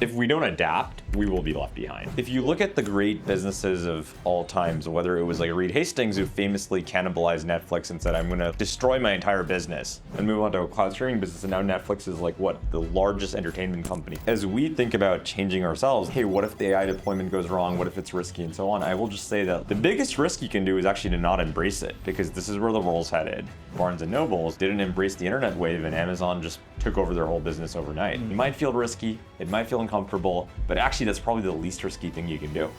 If we don't adapt, we will be left behind. If you look at the great businesses of all times, whether it was like Reed Hastings, who famously cannibalized Netflix and said, I'm going to destroy my entire business and move on to a cloud streaming business, and now Netflix is like, what, the largest entertainment company. As we think about changing ourselves, hey, what if the AI deployment goes wrong? What if it's risky and so on? I will just say that the biggest risk you can do is actually to not embrace it, because this is where the world's headed. Barnes & Noble didn't embrace the internet wave, and Amazon just took over their whole business overnight. It might feel risky, it might feel uncomfortable, but actually that's probably the least risky thing you can do.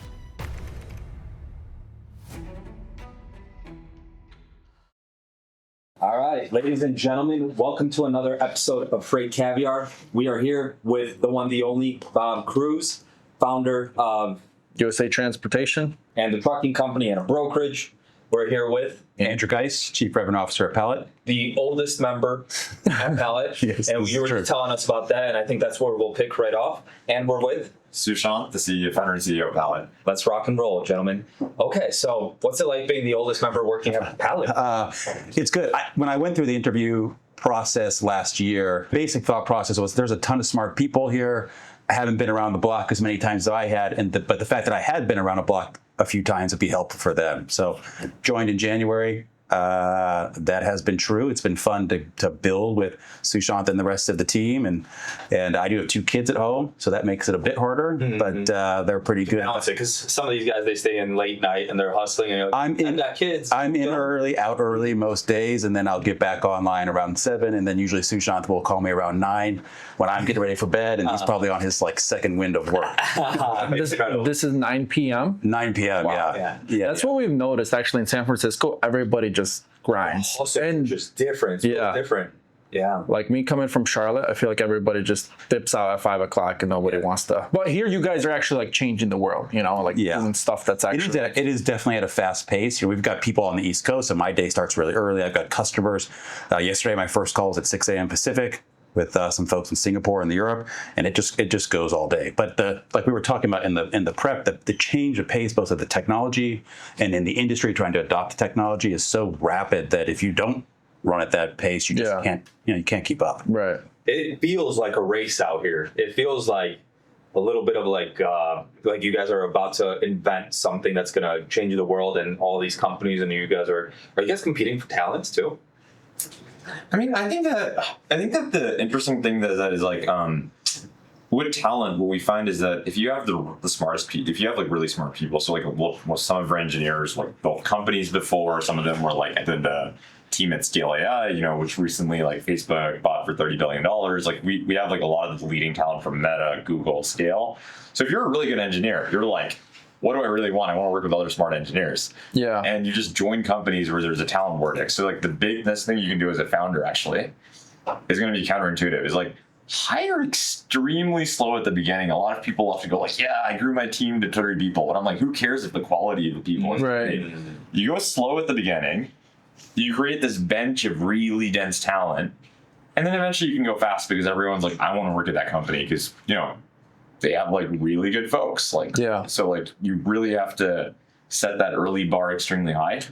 All right, ladies and gentlemen, welcome to another episode of FreightCaviar. We are here with the one, the only Bob Cruz, founder of USA Transportation and the trucking company and a brokerage. We're here with Andrew Geisse, Chief Revenue Officer at Pallet. the oldest member at Pallet. Yes, and you were telling us about that, and I think that's where we'll pick right off. And we're with Sushanth, the CEO, founder and CEO of Pallet. Let's rock and roll, gentlemen. Okay, so what's it like being the oldest member working at Pallet? It's good. When I went through the interview process last year, basic thought process was there's a ton of smart people here. I haven't been around the block as many times as I had, but the fact that I had been around a block a few times would be helpful for them. So joined in January. That has been true. It's been fun to build with Sushanth and the rest of the team, and I do have 2 kids at home, so that makes it a bit harder. But they're pretty good. Balance it, because some of these guys, they stay in late night and they're hustling. And you're like, I've got kids. I'm in early, out early most days, and then I'll get back online around 7, and then usually Sushanth will call me around 9 when I'm getting ready for bed, and he's probably on his second wind of work. This is 9 p.m. 9 p.m. Wow, Yeah. That's what we've noticed actually in San Francisco. Everybody just grinds. Also, and just different. Yeah. Different. Yeah. like me coming from Charlotte, I feel like everybody just dips out at 5 o'clock and nobody wants to. But here, you guys are actually like changing the world, doing stuff that's actually. It is definitely at a fast pace. We've got people on the East Coast, so my day starts really early. I've got customers. Yesterday, my first call was at 6 a.m. Pacific with some folks in Singapore and Europe, and it just goes all day. But like we were talking about in the prep, the change of pace, both of the technology and in the industry trying to adopt the technology, is so rapid that if you don't run at that pace, you just can't. You can't keep up. Right. It feels like a race out here. It feels like a little bit of like you guys are about to invent something that's going to change the world, and all these companies, and you guys are you guys competing for talents too? I mean, I think that the interesting thing that is like, with talent, what we find is that if you have the smartest people, if you have like really smart people, so like some of our engineers like built companies before, some of them were like the team at Scale AI, which recently like Facebook bought for $30 billion. Like we have like a lot of the leading talent from Meta, Google, Scale. So if you're a really good engineer, you're like, what do I really want? I want to work with other smart engineers. Yeah. And you just join companies where there's a talent vortex. So like the biggest thing you can do as a founder actually is going to be counterintuitive. Is like hire extremely slow at the beginning. A lot of people have to go like, yeah, I grew my team to 30 people. And I'm like, who cares if the quality of the people is great? You go slow at the beginning. You create this bench of really dense talent. And then eventually you can go fast because everyone's like, I want to work at that company because, they have like really good folks. So like you really have to set that early bar extremely high.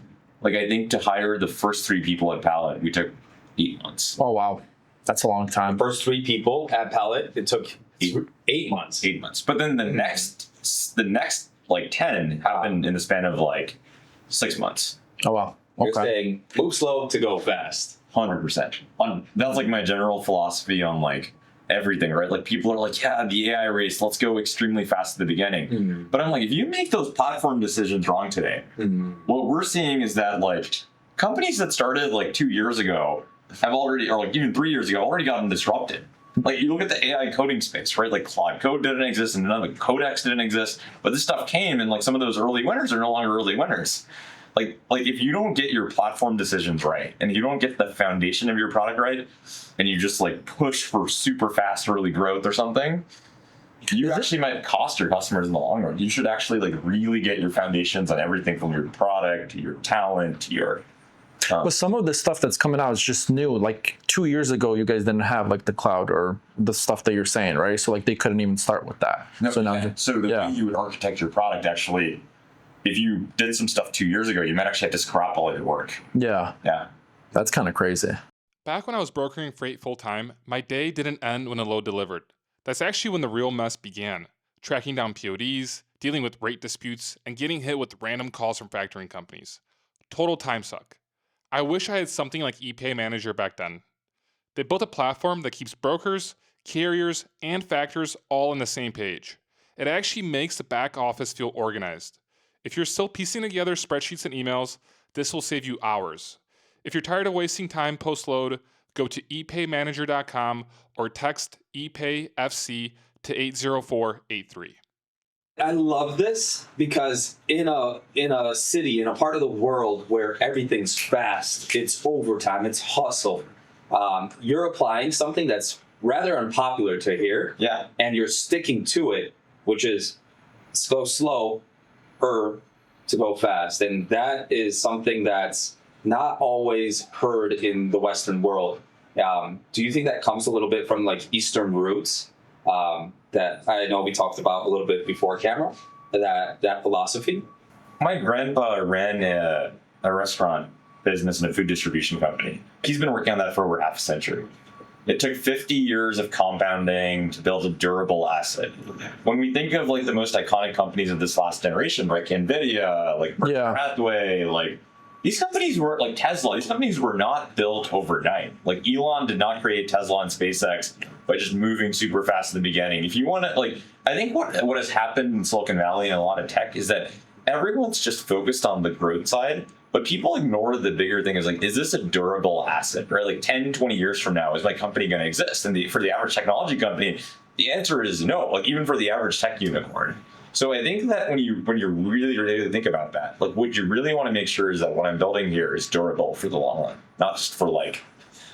Like I think to hire the first 3 people at Pallet, we took 8 months. Oh wow, that's a long time. First 3 people at Pallet, it took 8 months. 8 months. But then the next like 10 happened in the span of like 6 months. Oh wow. You're saying move slow to go fast. 100%. That's like my general philosophy on like everything, right? Like people are like, yeah, the AI race, let's go extremely fast at the beginning. But I'm like, if you make those platform decisions wrong today, what we're seeing is that like companies that started like 2 years ago have already, or like even 3 years ago, already gotten disrupted. Like you look at the AI coding space, right? Like Claude Code didn't exist and none of the Codex didn't exist, but this stuff came and like some of those early winners are no longer early winners. Like if you don't get your platform decisions right and you don't get the foundation of your product right and you just like push for super fast early growth or something, you actually might cost your customers in the long run. You should actually like really get your foundations on everything from your product to your talent to your But some of the stuff that's coming out is just new. Like 2 years ago, you guys didn't have like the cloud or the stuff that you're saying, right? So like they couldn't even start with that. So the way you would architect your product actually, if you did some stuff 2 years ago, you might actually have to scrap all of your work. Yeah. Yeah. That's kind of crazy. Back when I was brokering freight full time, my day didn't end when a load delivered. That's actually when the real mess began, tracking down PODs, dealing with rate disputes, and getting hit with random calls from factoring companies. Total time suck. I wish I had something like ePay Manager back then. They built a platform that keeps brokers, carriers, and factors all on the same page. It actually makes the back office feel organized. If you're still piecing together spreadsheets and emails, this will save you hours. If you're tired of wasting time post-load, go to epaymanager.com or text ePayFC to 80483. I love this because in a city, in a part of the world where everything's fast, it's overtime, it's hustle. You're applying something that's rather unpopular to hear, and you're sticking to it, which is go slow or to go fast, and that is something that's not always heard in the Western world. Do you think that comes a little bit from like Eastern roots that I know we talked about a little bit before camera, that philosophy? My grandpa ran a restaurant business and a food distribution company. He's been working on that for over half a century. It took 50 years of compounding to build a durable asset. When we think of like the most iconic companies of this last generation, like NVIDIA, like Berkshire Hathaway, like these companies were like Tesla. These companies were not built overnight. Like Elon did not create Tesla and SpaceX by just moving super fast in the beginning. If you want to, like, I think what has happened in Silicon Valley and a lot of tech is that everyone's just focused on the growth side, but people ignore the bigger thing is like, is this a durable asset, right? Like 10, 20 years from now, is my company going to exist? And for the average technology company, the answer is no, like even for the average tech unicorn. So I think that when you really think about that, like what you really want to make sure is that what I'm building here is durable for the long run, not just for like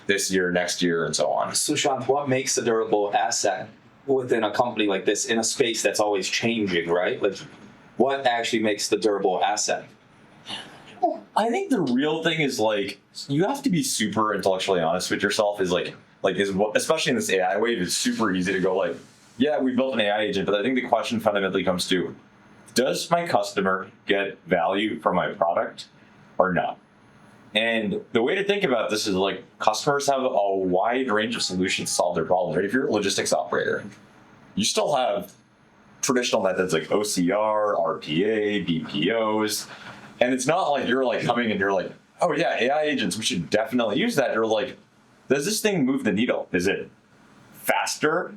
this year, next year, and so on. Sushanth, what makes a durable asset within a company like this in a space that's always changing, right? Like, what actually makes the durable asset? I think the real thing is like you have to be super intellectually honest with yourself. Especially in this AI wave, it's super easy to go like, yeah, we built an AI agent, but I think the question fundamentally comes to, does my customer get value from my product or not? And the way to think about this is like customers have a wide range of solutions to solve their problems. Right? If you're a logistics operator, you still have traditional methods like OCR, RPA, BPOs. And it's not like you're like coming and you're like, oh yeah, AI agents, we should definitely use that. You're like, does this thing move the needle? Is it faster,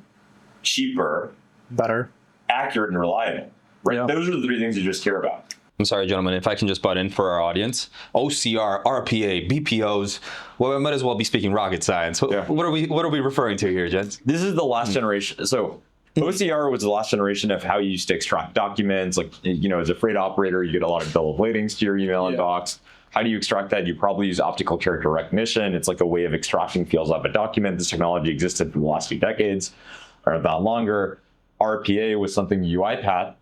cheaper, better, accurate, and reliable? Right. Yeah. Those are the three things you just care about. I'm sorry, gentlemen, if I can just butt in for our audience. OCR, RPA, BPOs. Well, we might as well be speaking rocket science. What are we referring to here, gents? This is the last generation. So OCR was the last generation of how you used to extract documents. Like, you know, as a freight operator, you get a lot of bill of ladings to your email inbox. How do you extract that? You probably use optical character recognition. It's like a way of extracting fields off a document. This technology existed for the last few decades, or about longer. RPA was something UiPath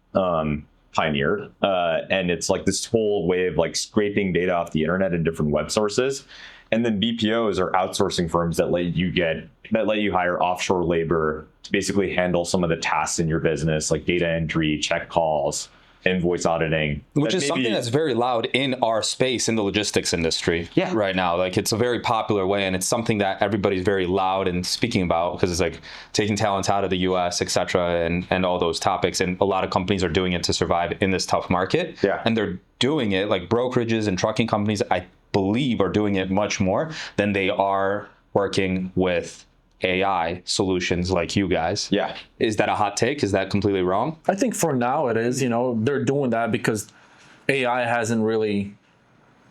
pioneered, and it's like this whole way of like scraping data off the internet and different web sources. And then BPOs are outsourcing firms that let you hire offshore labor to basically handle some of the tasks in your business, like data entry, check calls, invoice auditing. Which is something that's very loud in our space in the logistics industry right now. Like it's a very popular way, and it's something that everybody's very loud and speaking about because it's like taking talent out of the US, et cetera, and all those topics. And a lot of companies are doing it to survive in this tough market. Yeah. And they're doing it, like brokerages and trucking companies, I believe are doing it much more than they are working with AI solutions like you guys. Yeah. Is that a hot take? Is that completely wrong? I think for now it is. You know, they're doing that because AI hasn't really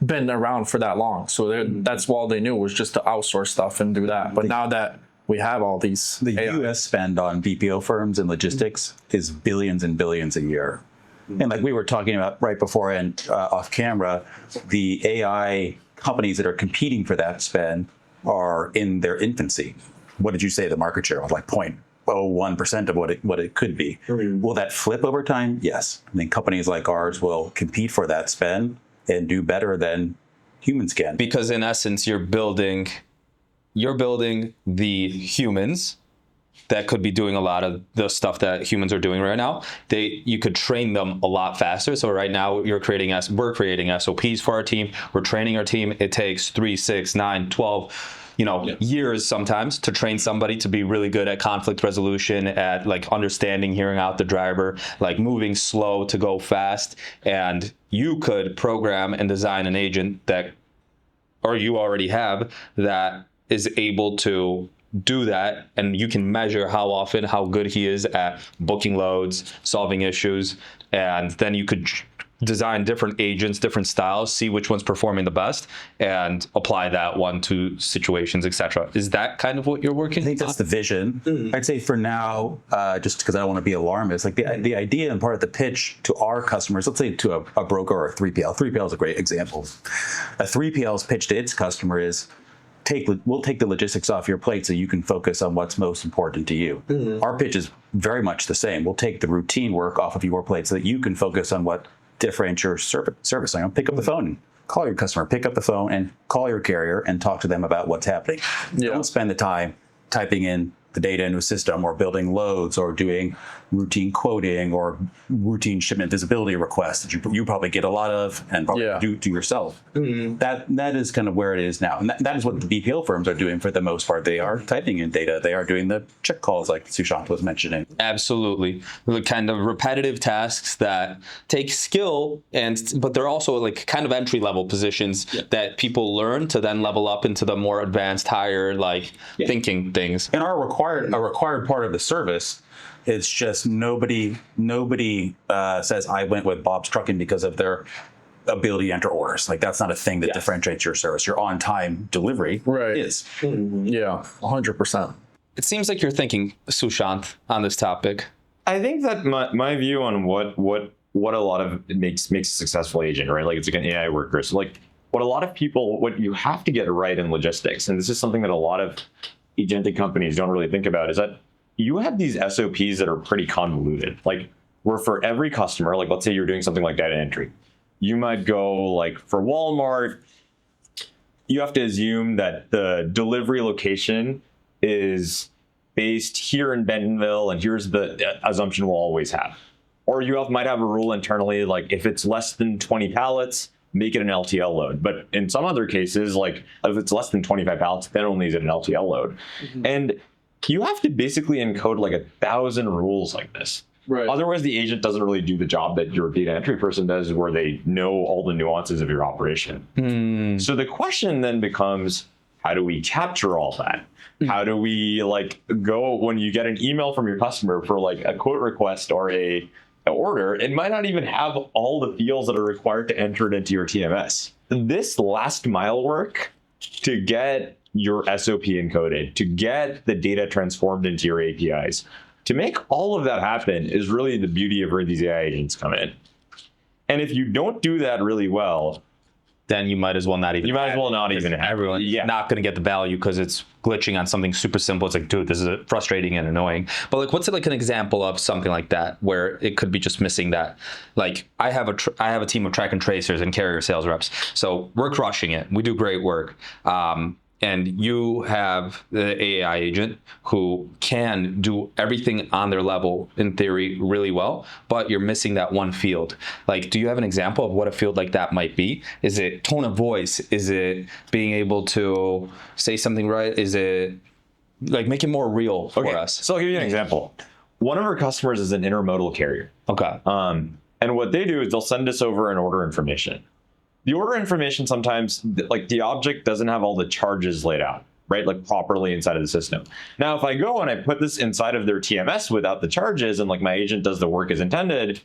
been around for that long. So that's all they knew was just to outsource stuff and do that. But now that we have all these... The US spend on BPO firms and logistics is billions and billions a year. And like we were talking about right before and off camera, the AI companies that are competing for that spend are in their infancy. What did you say the market share was? Like 0.01% of what it could be. Will that flip over time? Yes. I think companies like ours will compete for that spend and do better than humans can. Because in essence, you're building the humans that could be doing a lot of the stuff that humans are doing right now. You could train them a lot faster. So right now we're creating SOPs for our team. We're training our team. It takes 3, 6, 9, 12 years sometimes to train somebody to be really good at conflict resolution, at like understanding, hearing out the driver, like moving slow to go fast. And you could program and design an agent that, or you already have, that is able to do that, and you can measure how often, how good he is at booking loads, solving issues, and then you could design different agents, different styles, see which one's performing the best, and apply that one to situations, etc. Is that kind of what you're working on? I think that's the vision. I'd say for now, just because I don't want to be alarmist, like the idea and part of the pitch to our customers, let's say to a broker or a 3PL. 3PL is a great example. A 3PL's pitch to its customer is, we'll take the logistics off your plate so you can focus on what's most important to you. Our pitch is very much the same. We'll take the routine work off of your plate so that you can focus on what differentiates your service. Pick up the phone, call your customer, pick up the phone and call your carrier and talk to them about what's happening. Don't spend the time typing in the data into a system or building loads or doing routine quoting or routine shipment visibility requests that you probably get a lot of and probably do yourself. That is kind of where it is now. And that is what the BPO firms are doing for the most part. They are typing in data. They are doing the check calls like Sushanth was mentioning. Absolutely. The kind of repetitive tasks that take skill, but they're also like kind of entry level positions that people learn to then level up into the more advanced, higher thinking things. And a required part of the service, it's just nobody says I went with Bob's Trucking because of their ability to enter orders. Like that's not a thing that differentiates your service. Your on-time delivery is. Yeah, 100%. It seems like you're thinking, Sushanth, on this topic. I think that my view on what a lot of it makes a successful agent, right? Like it's like an AI worker. So like what you have to get right in logistics, and this is something that a lot of agentic companies don't really think about, is that you have these SOPs that are pretty convoluted. Like where for every customer, like let's say you're doing something like data entry, you might go like for Walmart, you have to assume that the delivery location is based here in Bentonville, and here's the assumption we'll always have. Or you might have a rule internally, like if it's less than 20 pallets, make it an LTL load. But in some other cases, like if it's less than 25 pallets, then only is it an LTL load. And you have to basically encode like 1,000 rules like this. Right. Otherwise, the agent doesn't really do the job that your data entry person does, where they know all the nuances of your operation. So the question then becomes, how do we capture all that? How do we go when you get an email from your customer for like a quote request or a order, it might not even have all the fields that are required to enter it into your TMS. This last mile work to get your SOP encoded, to get the data transformed into your APIs, to make all of that happen is really the beauty of where these AI agents come in. And if you don't do that really well, then you might as well not even. You might as well not even have. Everyone's not going to get the value because it's glitching on something super simple. It's like, dude, this is frustrating and annoying. But like, what's like an example of something like that where it could be just missing that? Like, I have a team of track and tracers and carrier sales reps, so we're crushing it. We do great work. And you have the AI agent who can do everything on their level in theory really well, but you're missing that one field. Like, do you have an example of what a field like that might be? Is it tone of voice? Is it being able to say something right? Is it like make it more real for us? So I'll give you an example. One of our customers is an intermodal carrier. Okay. And what they do is they'll send us over an order information. The order information sometimes, like the object doesn't have all the charges laid out, right? Like properly inside of the system. Now, if I go and I put this inside of their TMS without the charges and like my agent does the work as intended,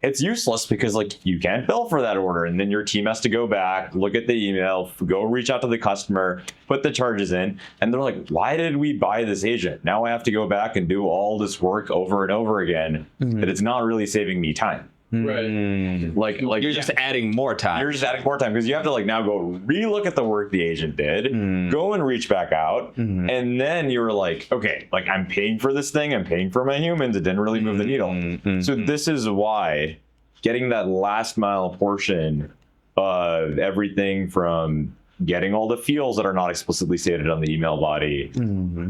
it's useless because like you can't bill for that order. And then your team has to go back, look at the email, go reach out to the customer, put the charges in. And they're like, why did we buy this agent? Now I have to go back and do all this work over and over again that it's not really saving me time. Right. Like you're just adding more time. You're just adding more time because you have to like now go relook at the work the agent did, go and reach back out, and then you're like, okay, like I'm paying for this thing, I'm paying for my humans. It didn't really move the needle. So this is why getting that last mile portion of everything from getting all the fields that are not explicitly stated on the email body,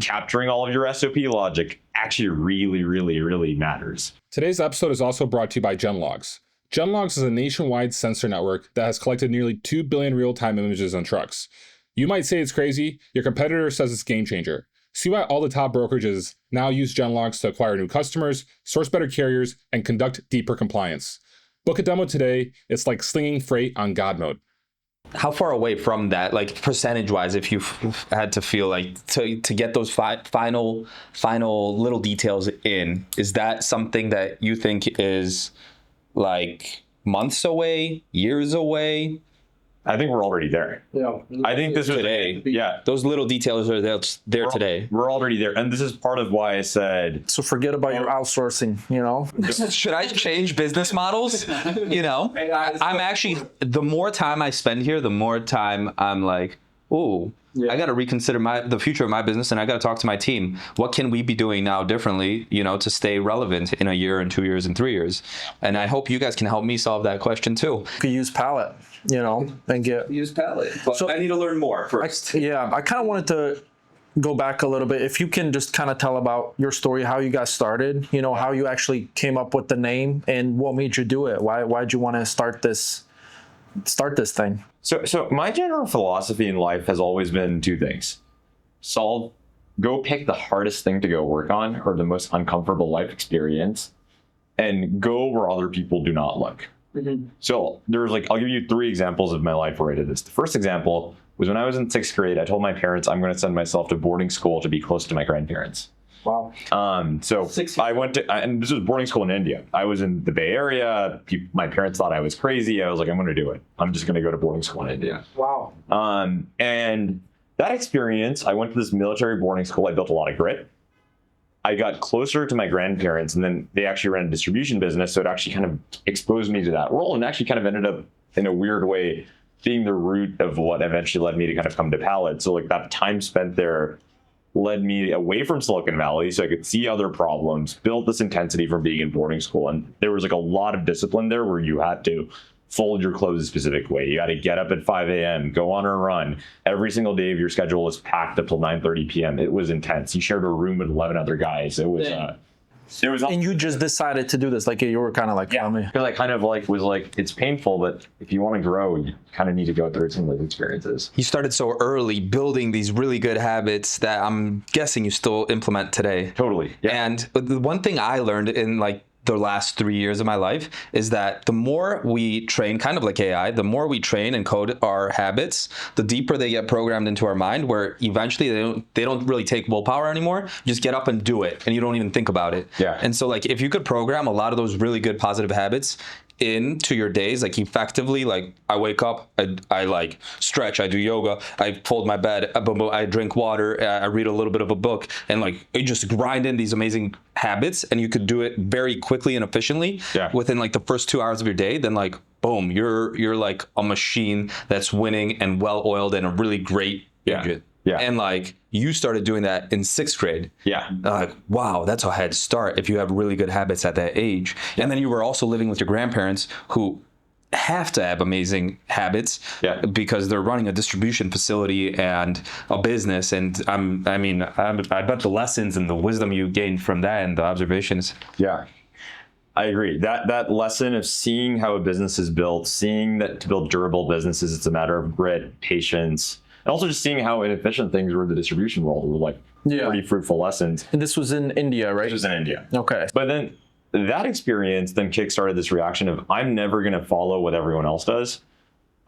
capturing all of your SOP logic actually really, really, really matters. Today's episode is also brought to you by Genlogs. Genlogs is a nationwide sensor network that has collected nearly 2 billion real-time images on trucks. You might say it's crazy. Your competitor says it's game changer. See why all the top brokerages now use Genlogs to acquire new customers, source better carriers, and conduct deeper compliance. Book a demo today. It's like slinging freight on God mode. How far away from that, like percentage-wise, if you had to feel like to get those final little details in, is that something that you think is like months away, years away? I think we're already there. Yeah. I think this is Today. Yeah. Those little details are there today. We're already there. And this is part of why I said, So forget about your outsourcing, you know? Should I change business models? You know, I'm actually, the more time I spend here, the more time I'm like, ooh, I got to reconsider the future of my business, and I got to talk to my team. What can we be doing now differently, you know, to stay relevant in a year and 2 years and 3 years? And I hope you guys can help me solve that question too. You could use Pallet, you know, and get... Use Pallet, but So- I need to learn more first. I kind of wanted to go back a little bit. If you can just kind of tell about your story, how you guys started, you know, how you actually came up with the name and what made you do it. Why'd you want to start this thing? so my general philosophy in life has always been two things. Go pick the hardest thing to go work on or the most uncomfortable life experience and go where other people do not look. So I'll give you 3 examples of my life where I did this. The first example was when I was in 6th grade, I told my parents I'm going to send myself to boarding school to be close to my grandparents. Wow. So I went to, and this was boarding school in India. I was in the Bay Area. My parents thought I was crazy. I was like, I'm going to do it. I'm just going to go to boarding school in India. Wow. And that experience, I went to this military boarding school. I built a lot of grit. I got closer to my grandparents, and then they actually ran a distribution business. So it actually kind of exposed me to that role, and actually kind of ended up in a weird way being the root of what eventually led me to kind of come to Pallet. So like that time spent there led me away from Silicon Valley so I could see other problems, build this intensity from being in boarding school. And there was like a lot of discipline there where you had to fold your clothes a specific way. You got to get up at 5 a.m., go on a run. Every single day of your schedule was packed up till 9:30 p.m. It was intense. You shared a room with 11 other guys. It was And you just decided to do this, like you were kind of like, because I kind of was like, it's painful, but if you want to grow, you kind of need to go through some of those experiences. You started so early building these really good habits that I'm guessing you still implement today. Totally. Yeah. And the one thing I learned in like the last 3 years of my life is that the more we train, kind of like AI, the more we train and code our habits, the deeper they get programmed into our mind, where eventually they don't really take willpower anymore. You just get up and do it, and you don't even think about it. Yeah. And so like if you could program a lot of those really good positive habits into your days, like effectively, like I wake up, I like stretch, I do yoga, I fold my bed, I drink water, I read a little bit of a book, and like you just grind in these amazing habits, and you could do it very quickly and efficiently within like the first 2 hours of your day. Then like boom, you're like a machine that's winning and well oiled and a really great engine. Yeah. And like you started doing that in 6th grade. Yeah. Like, wow, that's a head start if you have really good habits at that age. And then you were also living with your grandparents who have to have amazing habits because they're running a distribution facility and a business. And I bet the lessons and the wisdom you gained from that and the observations. Yeah. I agree. That lesson of seeing how a business is built, seeing that to build durable businesses, it's a matter of grit, patience, and also just seeing how inefficient things were in the distribution world were like pretty fruitful lessons. And this was in India, right? This was in India. Okay. But then that experience then kickstarted this reaction of I'm never going to follow what everyone else does.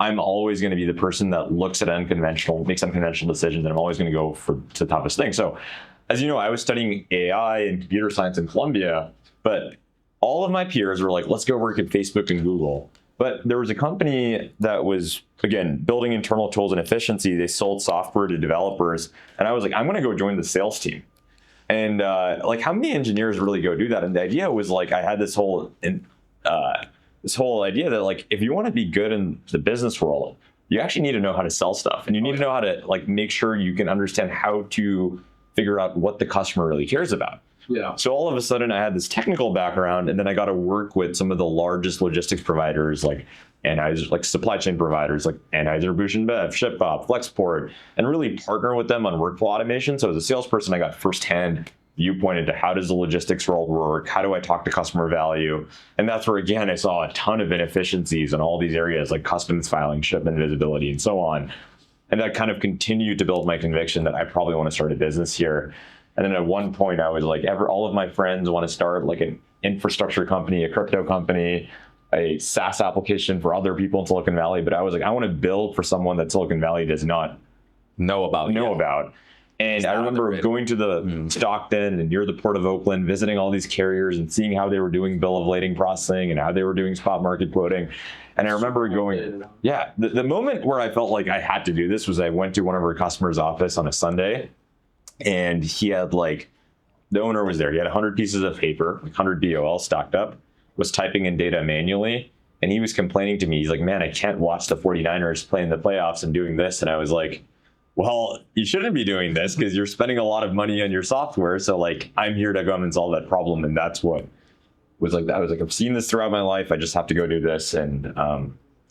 I'm always going to be the person that looks at makes unconventional decisions, and I'm always going to go for the toughest thing. So as you know, I was studying AI and computer science in Columbia, but all of my peers were like, let's go work at Facebook and Google. But there was a company that was, again, building internal tools and efficiency. They sold software to developers. And I was like, I'm going to go join the sales team. And like, how many engineers really go do that? And the idea was like, I had this whole idea that like, if you want to be good in the business world, you actually need to know how to sell stuff. And you need to know how to like make sure you can understand how to figure out what the customer really cares about. Yeah. So all of a sudden I had this technical background, and then I got to work with some of the largest logistics providers like Anheuser, like supply chain providers like Anheuser-Busch InBev, ShipBob, Flexport, and really partner with them on workflow automation. So as a salesperson, I got firsthand viewpoint into how does the logistics world work? How do I talk to customer value? And that's where, again, I saw a ton of inefficiencies in all these areas like customs filing, shipment visibility, and so on. And that kind of continued to build my conviction that I probably want to start a business here. And then at one point I was like, all of my friends want to start like an infrastructure company, a crypto company, a SaaS application for other people in Silicon Valley. But I was like, I want to build for someone that Silicon Valley does not know about. And I remember going to the Stockton and near the Port of Oakland, visiting all these carriers and seeing how they were doing bill of lading processing and how they were doing spot market quoting. And I remember going, the moment where I felt like I had to do this was I went to one of our customers' office on a Sunday, and he had like, the owner was there. He had 100 pieces of paper, like 100 BOL stacked up, was typing in data manually. And he was complaining to me. He's like, man, I can't watch the 49ers playing the playoffs and doing this. And I was like, well, you shouldn't be doing this because you're spending a lot of money on your software. So like, I'm here to come and solve that problem. And that's what was like, I was like, I've seen this throughout my life. I just have to go do this. And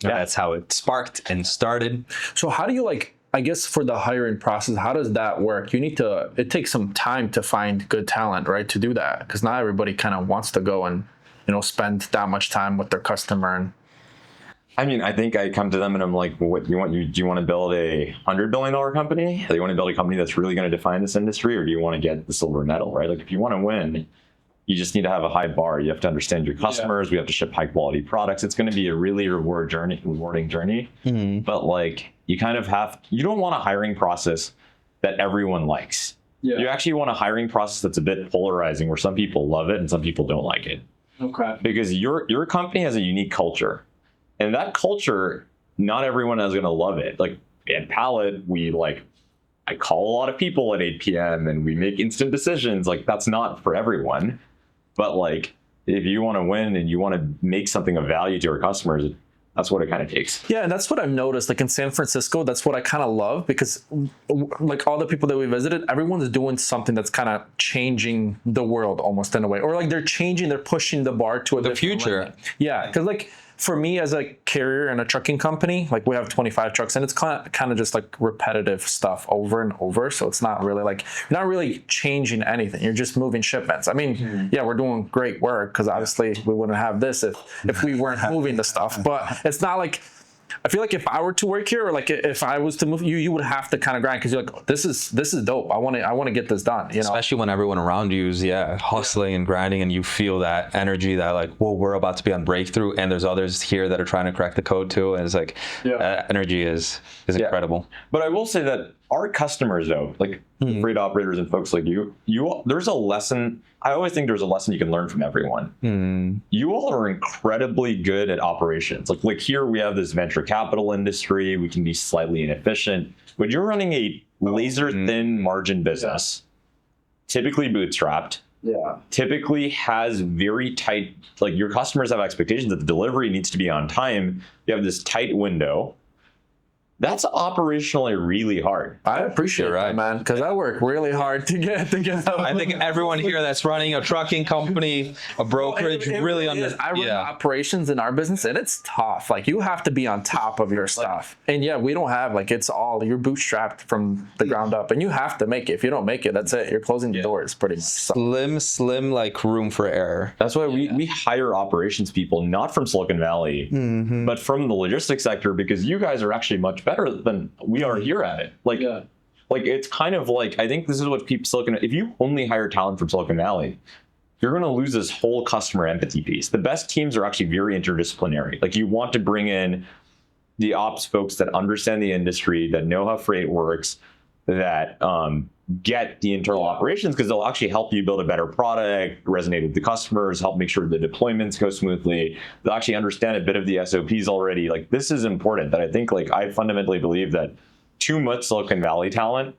that's how it sparked and started. So how do you like, I guess for the hiring process, how does that work? It takes some time to find good talent, right? To do that. Because not everybody kind of wants to go and, spend that much time with their customer. And I mean, I think I come to them and I'm like, well, do you want to build a $100 billion company? Do you want to build a company that's really going to define this industry? Or do you want to get the silver medal, right? Like if you want to win, you just need to have a high bar. You have to understand your customers. We have to ship high quality products. It's going to be a really rewarding journey. Mm-hmm. But like, you don't want a hiring process that everyone likes. Yeah. You actually want a hiring process that's a bit polarizing where some people love it and some people don't like it. Okay. Because your company has a unique culture. And that culture, not everyone is going to love it. Like at Pallet, I call a lot of people at 8 p.m. and we make instant decisions. Like that's not for everyone. But like, if you want to win and you want to make something of value to our customers, that's what it kind of takes. Yeah, and that's what I've noticed. Like in San Francisco, that's what I kind of love because like all the people that we visited, everyone's doing something that's kind of changing the world almost in a way. Or like they're pushing the bar to the future. Level. Yeah, because like for me as a carrier and a trucking company, like we have 25 trucks and it's kind of just like repetitive stuff over and over. So it's not really like, you're not really changing anything. You're just moving shipments. I mean, yeah, we're doing great work because obviously we wouldn't have this if we weren't moving the stuff. But it's not like, I feel like if I were to work here or like if I was to move, you would have to kind of grind because you're like, this is dope. I want to get this done. Especially when everyone around you is hustling and grinding, and you feel that energy that like, well, we're about to be on breakthrough, and there's others here that are trying to crack the code too, and it's like energy is incredible. But I will say that our customers though, like freight operators and folks like you there's a lesson. I always think there's a lesson you can learn from everyone. You all are incredibly good at operations. Like here we have this venture capital industry. We can be slightly inefficient. When you're running a laser thin margin business, typically bootstrapped, typically has very tight, like your customers have expectations that the delivery needs to be on time. You have this tight window. That's operationally really hard. I appreciate that, man, because I work really hard to get out. I think everyone here that's running a trucking company, a brokerage, really understands. I run operations in our business, and it's tough. Like you have to be on top of your stuff, and we don't have it's all you're bootstrapped from the ground up, and you have to make it. If you don't make it, that's it. You're closing the doors pretty much. Slim like room for error. That's why we hire operations people not from Silicon Valley, but from the logistics sector, because you guys are actually much better than we are here at it. Like it's kind of like, I think this is what people if you only hire talent from Silicon Valley, you're going to lose this whole customer empathy piece. The best teams are actually very interdisciplinary. Like you want to bring in the ops folks that understand the industry, that know how freight works, that get the internal operations, because they'll actually help you build a better product, resonate with the customers, help make sure the deployments go smoothly. They'll actually understand a bit of the SOPs already. Like this is important. That I think I fundamentally believe that too much Silicon Valley talent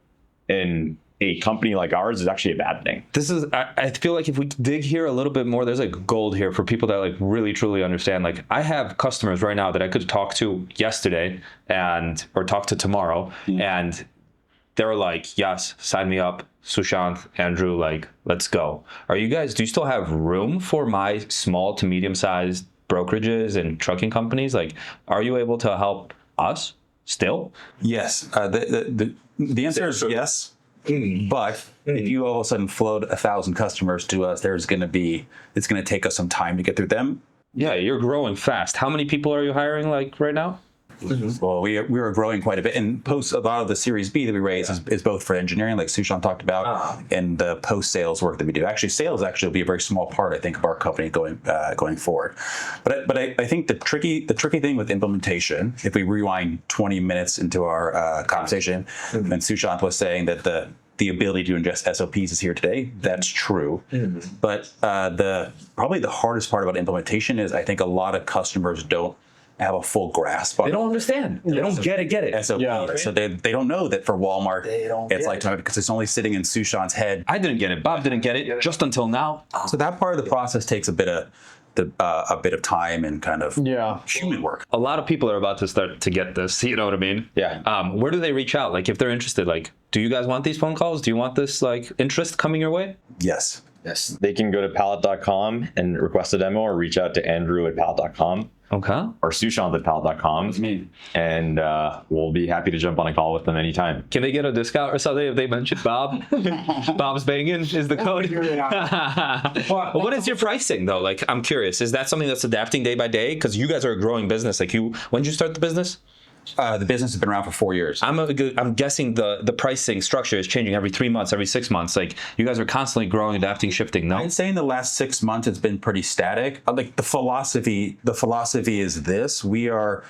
in a company like ours is actually a bad thing. I feel like if we dig here a little bit more, there's like gold here for people that really truly understand. Like I have customers right now that I could talk to yesterday or talk to tomorrow, and they were like, yes, sign me up, Sushanth, Andrew, let's go. Do you still have room for my small to medium-sized brokerages and trucking companies? Like, are you able to help us still? Yes. The answer is yes. But if you all of a sudden float 1,000 customers to us, it's going to take us some time to get through them. Yeah, you're growing fast. How many people are you hiring right now? Well, we were growing quite a bit, and post a lot of the Series B that we raise is both for engineering, like Sushanth talked about, and the post sales work that we do. Actually, sales will be a very small part, I think, of our company going forward. But I think the tricky thing with implementation, if we rewind 20 minutes into our conversation, and Sushanth was saying that the ability to ingest SOPs is here today. That's true. But probably the hardest part about implementation is I think a lot of customers don't have a full grasp on They don't understand. They don't get it. SOP. Yeah. So they don't know that for Walmart, it's like, because it's only sitting in Sushanth's head. I didn't get it. Bob didn't get it just until now. So that part of the process takes a bit of time and kind of human work. A lot of people are about to start to get this. You know what I mean? Yeah. Where do they reach out? Like if they're interested, like, do you guys want these phone calls? Do you want this like interest coming your way? Yes. Yes. They can go to pallet.com and request a demo, or reach out to Andrew at pallet.com. Okay. Or Sushanth at pallet.com. That's me. And we'll be happy to jump on a call with them anytime. Can they get a discount or something if they mention Bob? Bob's banging is the code. Well, what is your pricing though? Like, I'm curious. Is that something that's adapting day by day? Because you guys are a growing business. Like when did you start the business? The business has been around for 4 years. I'm guessing the pricing structure is changing every 3 months, every 6 months. Like you guys are constantly growing, adapting, shifting. No, I'd say in the last 6 months it's been pretty static. Like the philosophy is this: we are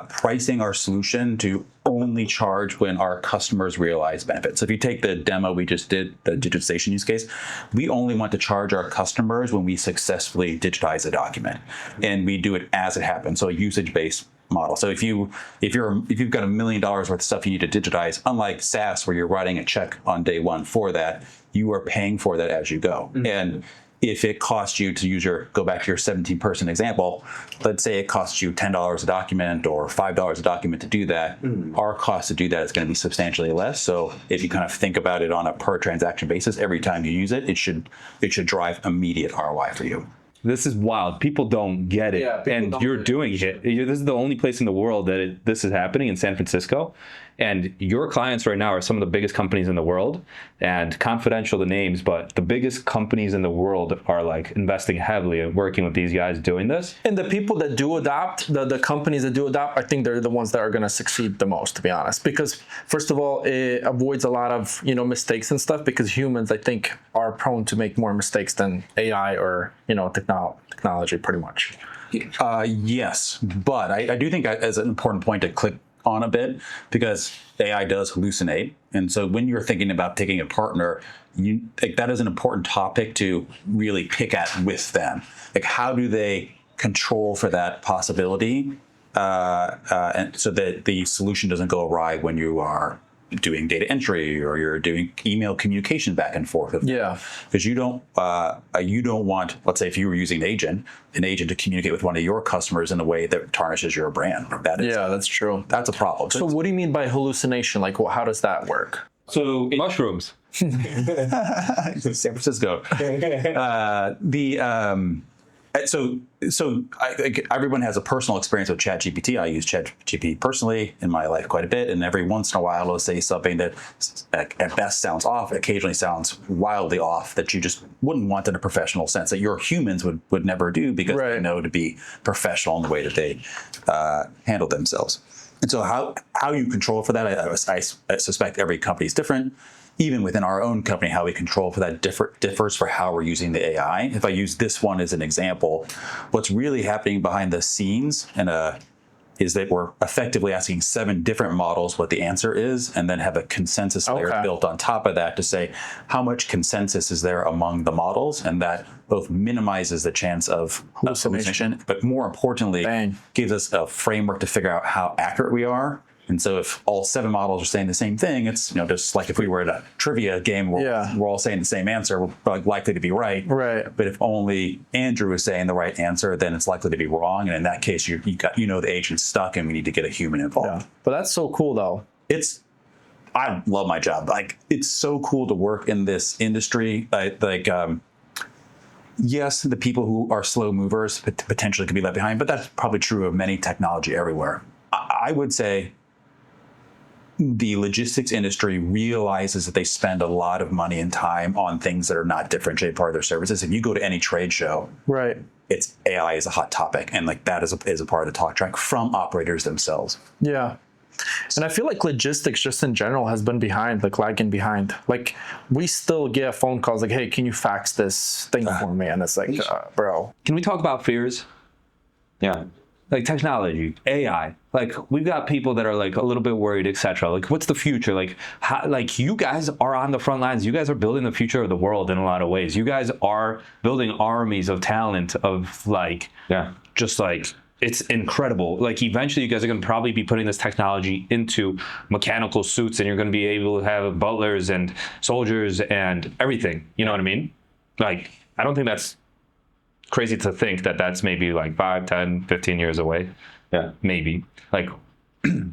pricing our solution to only charge when our customers realize benefits. So if you take the demo we just did, the digitization use case, we only want to charge our customers when we successfully digitize a document, and we do it as it happens. So a usage-based model. So if you've got $1 million worth of stuff you need to digitize, unlike SaaS where you're writing a check on day one for that, you are paying for that as you go. And if it costs you to go back to your 17-person example, let's say it costs you $10 a document or $5 a document to do that, our cost to do that is going to be substantially less. So if you kind of think about it on a per transaction basis, every time you use it, it should drive immediate ROI for you. This is wild. People don't get it, and you're doing it. This is the only place in the world that this is happening, in San Francisco. And your clients right now are some of the biggest companies in the world, and confidential the names, but the biggest companies in the world are like investing heavily and working with these guys doing this. And the people that do adopt, the companies that do adopt, I think they're the ones that are going to succeed the most, to be honest. Because first of all, it avoids a lot of mistakes and stuff. Because humans, I think, are prone to make more mistakes than AI or technology, pretty much. Yes, but I do think as an important point to click on a bit, because AI does hallucinate, and so when you're thinking about taking a partner, that is an important topic to really pick at with them. Like, how do they control for that possibility, and so that the solution doesn't go awry when you are doing data entry or you're doing email communication back and forth. Because you don't want, let's say if you were using an agent to communicate with one of your customers in a way that tarnishes your brand. That's true. That's a problem. So what do you mean by hallucination? Like, how does that work? So mushrooms. San Francisco. Everyone has a personal experience with ChatGPT. I use ChatGPT personally in my life quite a bit, and every once in a while it'll say something that at best sounds off, occasionally sounds wildly off, that you just wouldn't want in a professional sense, that your humans would never do, because they know to be professional in the way that they handle themselves. And so how you control for that, I suspect every company is different. Even within our own company, how we control for that differs for how we're using the AI. If I use this one as an example, what's really happening behind the scenes is that we're effectively asking 7 different models what the answer is, and then have a consensus layer built on top of that to say how much consensus is there among the models, and that both minimizes the chance of hallucination, but more importantly, gives us a framework to figure out how accurate we are. And so if all 7 models are saying the same thing, it's just like if we were at a trivia game where we're all saying the same answer, we're likely to be right. But if only Andrew is saying the right answer, then it's likely to be wrong. And in that case, the agent's stuck, and we need to get a human involved. Yeah. But that's so cool, though. I love my job. Like, it's so cool to work in this industry. Yes, the people who are slow movers potentially could be left behind, but that's probably true of many technology everywhere. I would say the logistics industry realizes that they spend a lot of money and time on things that are not differentiated part of their services. If you go to any trade show, Right. it's AI is a hot topic, and like that is a part of the talk track from operators themselves. Yeah. And I feel like logistics just in general has been behind, like lagging behind. Like we still get phone calls like, hey, can you fax this thing for me? And it's like, bro. Can we talk about fears? Yeah. Like technology, AI. Like we've got people that are like a little bit worried, etc. Like what's the future? Like how, like you guys are on the front lines. You guys are building the future of the world in a lot of ways. You guys are building armies of talent of like, just like it's incredible. Like eventually you guys are going to probably be putting this technology into mechanical suits, and you're going to be able to have butlers and soldiers and everything. You know what I mean? Like I don't think that's crazy to think that that's maybe like 5, 10, 15 years away. Yeah. Maybe. Like, you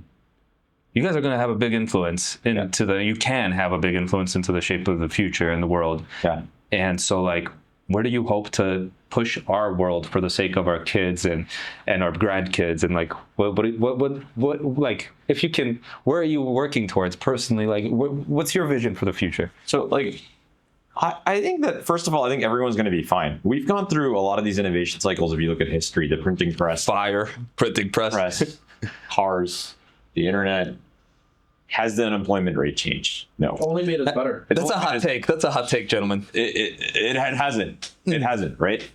guys are going to have a big influence into you can have a big influence into the shape of the future in the world. Yeah. And so, like, where do you hope to push our world for the sake of our kids and our grandkids? And like, what like, if you can, where are you working towards personally? Like, what's your vision for the future? So like, I think that, first of all, I think everyone's going to be fine. We've gone through a lot of these innovation cycles. If you look at history, the printing press, Printing press. cars, the internet. Has the unemployment rate changed? No. Only made us better. That's a hot take. That's a hot take, gentlemen. It hasn't. It hasn't, right?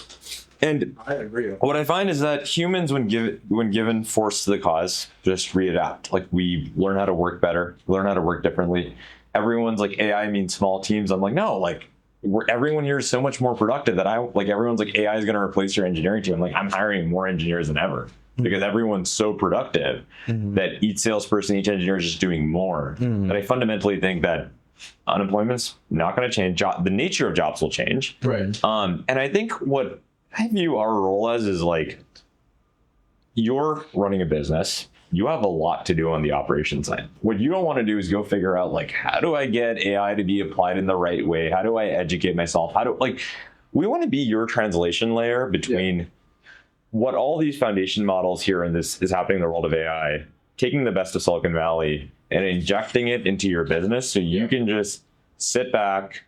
And I agree. what I find is that humans, when given force to the cause, just readapt. Like we learn how to work better, learn how to work differently. Everyone's like, AI means small teams. I'm like, no, like everyone here is so much more productive that everyone's like, AI is going to replace your engineering team. I'm like, I'm hiring more engineers than ever because everyone's so productive that each salesperson, each engineer is just doing more. And I fundamentally think that unemployment's not going to change. The nature of jobs will change. Right. And I think what I view our role as is like, you're running a business. You have a lot to do on the operations side. What you don't want to do is go figure out like, how do I get AI to be applied in the right way? How do I educate myself? We want to be your translation layer between what all these foundation models here in this is happening in the world of AI, taking the best of Silicon Valley and injecting it into your business so you can just sit back.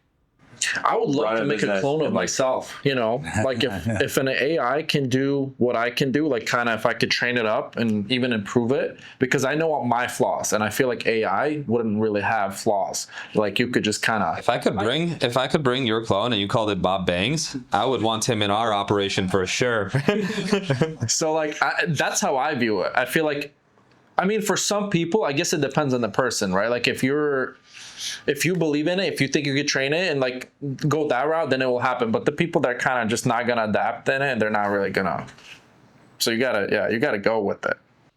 I would love to make a clone of myself, you know, like if an AI can do what I can do, like kind of if I could train it up and even improve it, because I know what my flaws, and I feel like AI wouldn't really have flaws. Like you could just kind of. If I could bring your clone and you called it Bob Bangs, I would want him in our operation for sure. So like that's how I view it. I feel like, I mean, for some people, I guess it depends on the person, right? Like if you believe in it, if you think you could train it and like go that route, then it will happen. But the people that are kind of just not gonna adapt in it, they're not really gonna. So you gotta go with it.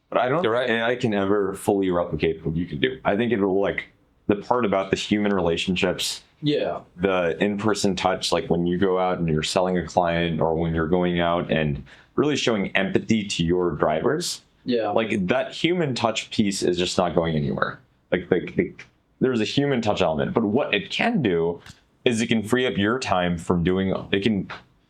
But I don't think AI can ever fully replicate what you can do. I think it will, like, the part about the human relationships, the in-person touch, like when you go out and you're selling a client or when you're going out and really showing empathy to your drivers. Yeah. Like that human touch piece is just not going anywhere. Like there's a human touch element, but what it can do is it can free up your time from it can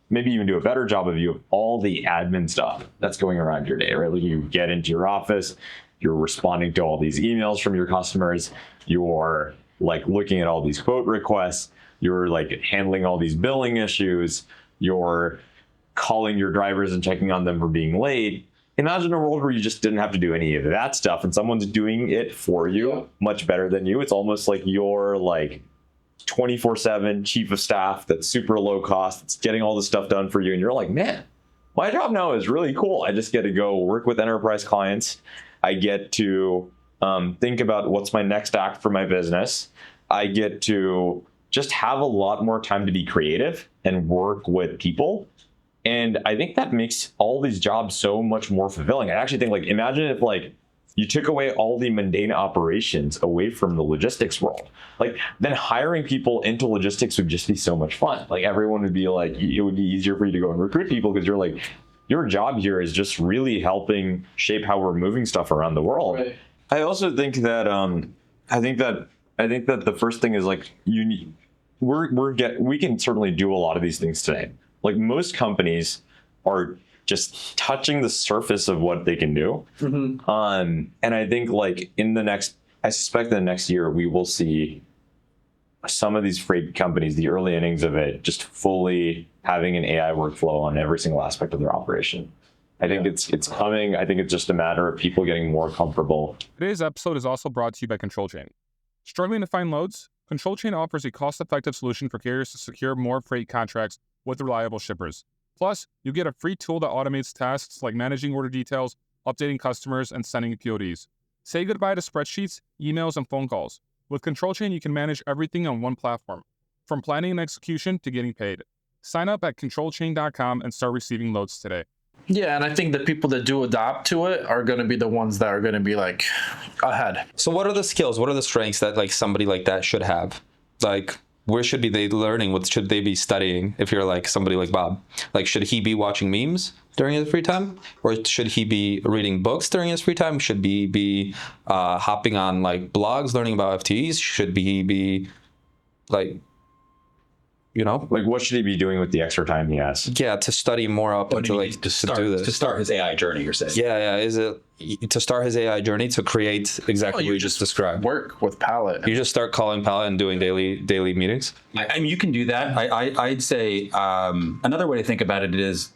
maybe even do a better job of you of all the admin stuff that's going around your day, right? Like you get into your office, you're responding to all these emails from your customers, you're like looking at all these quote requests, you're like handling all these billing issues, you're calling your drivers and checking on them for being late. Imagine a world where you just didn't have to do any of that stuff and someone's doing it for you much better than you. It's almost like you're like 24/7 chief of staff that's super low cost. It's getting all this stuff done for you. And you're like, man, my job now is really cool. I just get to go work with enterprise clients. I get to think about what's my next act for my business. I get to just have a lot more time to be creative and work with people. And I think that makes all these jobs so much more fulfilling. I actually think, like, imagine if like you took away all the mundane operations away from the logistics world. Like then hiring people into logistics would just be so much fun. Like everyone would be like, it would be easier for you to go and recruit people because you're like, your job here is just really helping shape how we're moving stuff around the world. Right. I also think that I think that the first thing is like we can certainly do a lot of these things today. Like most companies are just touching the surface of what they can do. And I think like I suspect in the next year we will see some of these freight companies, the early innings of it, just fully having an AI workflow on every single aspect of their operation. I think it's coming. I think it's just a matter of people getting more comfortable. Today's episode is also brought to you by Control Chain. Struggling to find loads? Control Chain offers a cost-effective solution for carriers to secure more freight contracts with reliable shippers. Plus, you get a free tool that automates tasks like managing order details, updating customers, and sending PODs. Say goodbye to spreadsheets, emails, and phone calls. With Control Chain, you can manage everything on one platform, from planning and execution to getting paid. Sign up at controlchain.com and start receiving loads today. Yeah, and I think the people that do adapt to it are going to be the ones that are going to be like ahead. So what are the skills? What are the strengths that like somebody like that should have? Like, where should they learning? What should they be studying? If you're like somebody like Bob, like, should he be watching memes during his free time, or should he be reading books during his free time? Should he be hopping on like blogs, learning about FTEs? Should he be like, you know, Like, what should he be doing with the extra time he has? yeah, to study more up and to like to start, do this? to start his AI journey, you're saying? Yeah. Is it to start his AI journey to create exactly what you just described? Work with Pallet. You just start calling Pallet and doing daily meetings. I mean, you can do that. I'd say another way to think about it is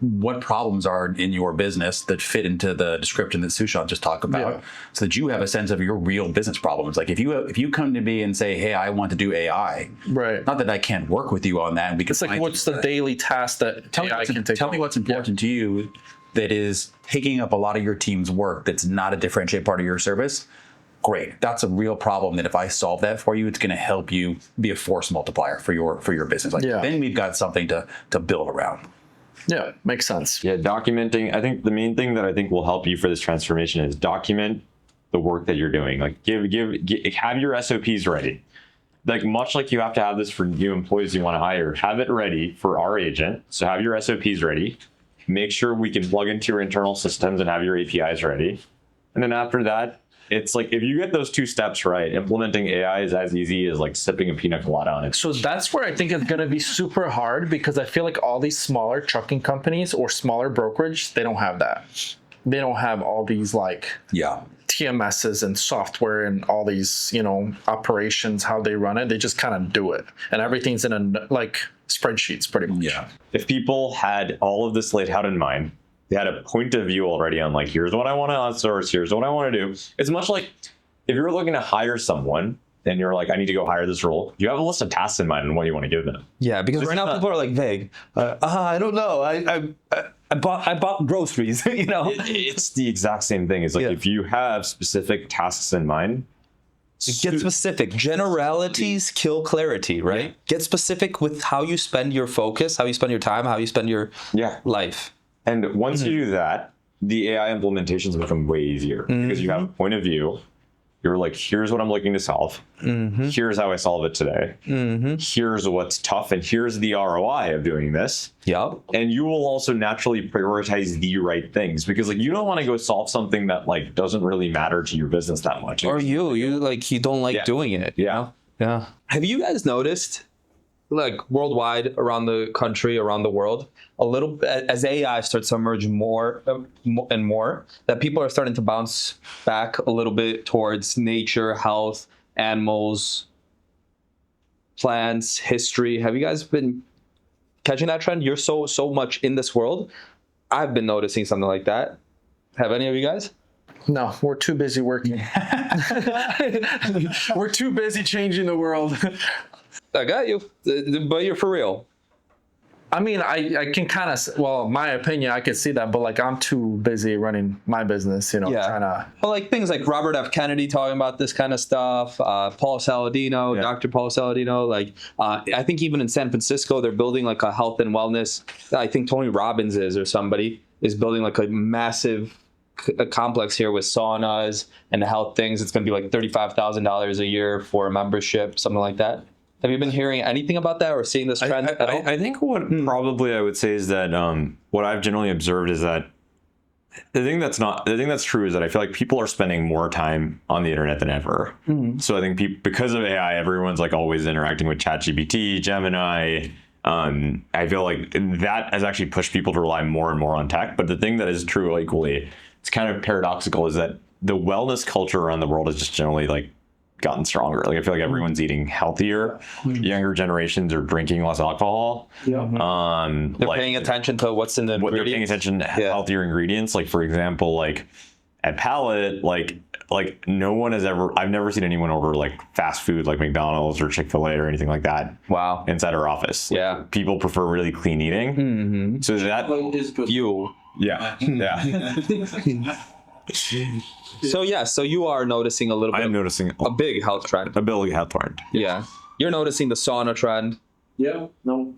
what problems are in your business that fit into the description that Sushanth just talked about, so that you have a sense of your real business problems. Like if you come to me and say, hey, I want to do AI, Right. not that I can't work with you on that. And we can It's like, find what's the daily task that tell AI can take? tell me what's important to you that is taking up a lot of your team's work that's not a differentiated part of your service. Great. That's a real problem that if I solve that for you, it's going to help you be a force multiplier for your business. Like, then we've got something to build around. Yeah, makes sense. Yeah, documenting. I think the main thing that I think will help you for this transformation is document the work that you're doing. Like have your SOPs ready. Like much like you have to have this for new employees you want to hire, have it ready for our agent. So have your SOPs ready. Make sure we can plug into your internal systems and have your APIs ready. And then after that, it's like if you get those two steps right, implementing AI is as easy as like sipping a pina colada on it. So that's where I think it's going to be super hard, because I feel like all these smaller trucking companies or smaller brokerage, they don't have that. They don't have all these like TMSs and software and all these, operations, how they run it. They just kind of do it. And everything's in like spreadsheets pretty much. Yeah. If people had all of this laid out in mind, they had a point of view already on like, here's what I want to outsource, here's what I want to do. It's much like if you're looking to hire someone and you're like, I need to go hire this role, you have a list of tasks in mind and what you want to give them. Yeah, because right now people are like vague. I don't know. I bought groceries. It's the exact same thing. It's like if you have specific tasks in mind, Get specific. Generalities kill clarity, right? Get specific with how you spend your focus, how you spend your time, how you spend your life. And once you do that, the AI implementations become way easier because you have a point of view. You're like, here's what I'm looking to solve. Here's how I solve it today. Here's what's tough, and here's the ROI of doing this. Yep. And you will also naturally prioritize the right things because like you don't want to go solve something that like doesn't really matter to your business that much. Or you don't like doing it. Yeah. Yeah. Have you guys noticed, like worldwide, around the country, around the world, a little as AI starts to emerge more and more, that people are starting to bounce back a little bit towards nature, health, animals, plants, history? Have you guys been catching that trend? You're so much in this world. I've been noticing something like that. Have any of you guys? No, we're too busy working. We're too busy changing the world. I got you, but you're for real. I mean, I can kind of, my opinion, I could see that, but like I'm too busy running my business, trying to. Well, like things like Robert F. Kennedy talking about this kind of stuff, Paul Saladino, Dr. Paul Saladino, like I think even in San Francisco, they're building like a health and wellness. I think Tony Robbins or somebody is building like a massive complex here with saunas and the health things. It's going to be like $35,000 a year for a membership, something like that. Have you been hearing anything about that or seeing this trend at all? I think what probably I would say is that what I've generally observed is that the thing that's true is that I feel like people are spending more time on the internet than ever. So I think because of AI, everyone's like always interacting with ChatGPT, Gemini. I feel like that has actually pushed people to rely more and more on tech. But the thing that is true equally, it's kind of paradoxical, is that the wellness culture around the world has just generally like gotten stronger. Like I feel like everyone's eating healthier. Younger generations are drinking less alcohol. Yeah. They're paying attention to what's in the They're paying attention to healthier ingredients. Like for example, like at Pallet, like no one has ever. I've never seen anyone order like fast food like McDonald's or Chick-fil-A or anything like that. Wow. Inside our office. Like, people prefer really clean eating. Mm-hmm. So that is good. You. Yeah. So you are noticing a little bit. I'm noticing a big health trend. a big health trend. Yeah. You're noticing the sauna trend, Yeah. No.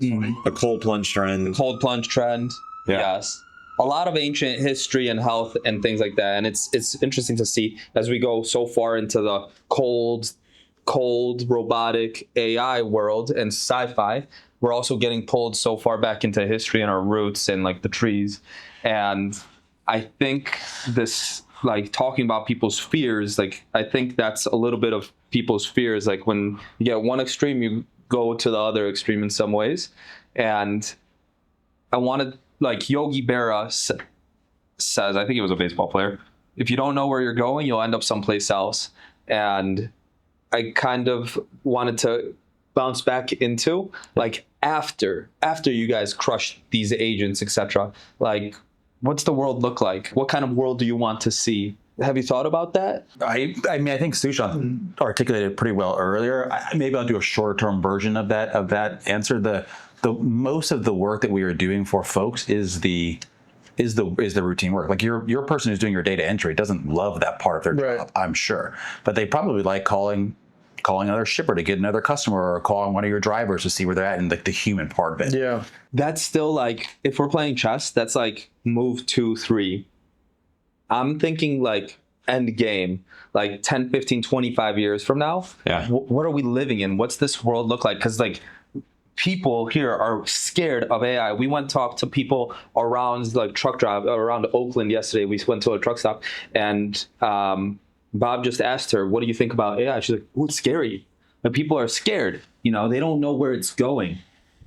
A cold plunge trend. cold plunge trend. Yeah. Yes. A lot of ancient history and health and things like that. And it's interesting to see as we go so far into the cold robotic AI world and sci-fi, we're also getting pulled so far back into history and our roots and like the trees. And I think this, like talking about people's fears, like I think that's a little bit of people's fears. Like when you get one extreme, you go to the other extreme in some ways. And I wanted, like Yogi Berra says, I think he was a baseball player, if you don't know where you're going, you'll end up someplace else. And I kind of wanted to bounce back into like after you guys crush these agents, etc. Like, what's the world look like? What kind of world do you want to see? Have you thought about that? I mean, I think Sushanth articulated it pretty well earlier. Maybe I'll do a short-term version of that answer. The most of the work that we are doing for folks is the routine work. Like your person who's doing your data entry doesn't love that part of their job, I'm sure, but they probably like calling another shipper to get another customer, or calling one of your drivers to see where they're at, and like the human part of it. Yeah. That's still like, if we're playing chess, that's like move 2, 3. I'm thinking like end game, like 10, 15, 25 years from now. Yeah. What are we living in? What's this world look like? Because like people here are scared of AI. We went to talk to people around like truck drive around Oakland yesterday. We went to a truck stop, and Bob just asked her, what do you think about AI? She's like, oh, it's scary. But people are scared. You know, they don't know where it's going.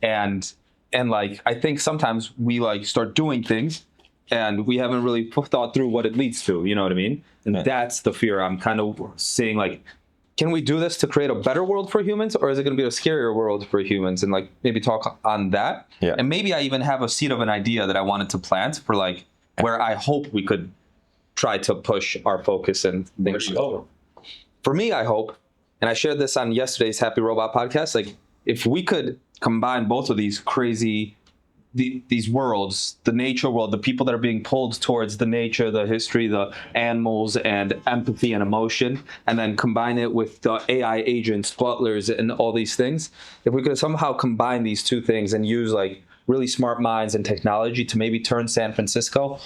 And like, I think sometimes we like start doing things and we haven't really thought through what it leads to. You know what I mean? And that's the fear I'm kind of seeing. Like, can we do this to create a better world for humans, or is it going to be a scarier world for humans? And like maybe talk on that. Yeah. And maybe I even have a seed of an idea that I wanted to plant for like where I hope we could try to push our focus and things. For me, I hope, and I shared this on yesterday's Happy Robot podcast, like if we could combine both of these crazy, these worlds, the nature world, the people that are being pulled towards the nature, the history, the animals, and empathy and emotion, and then combine it with the AI agents, butlers, and all these things. If we could somehow combine these two things and use like really smart minds and technology to maybe turn San Francisco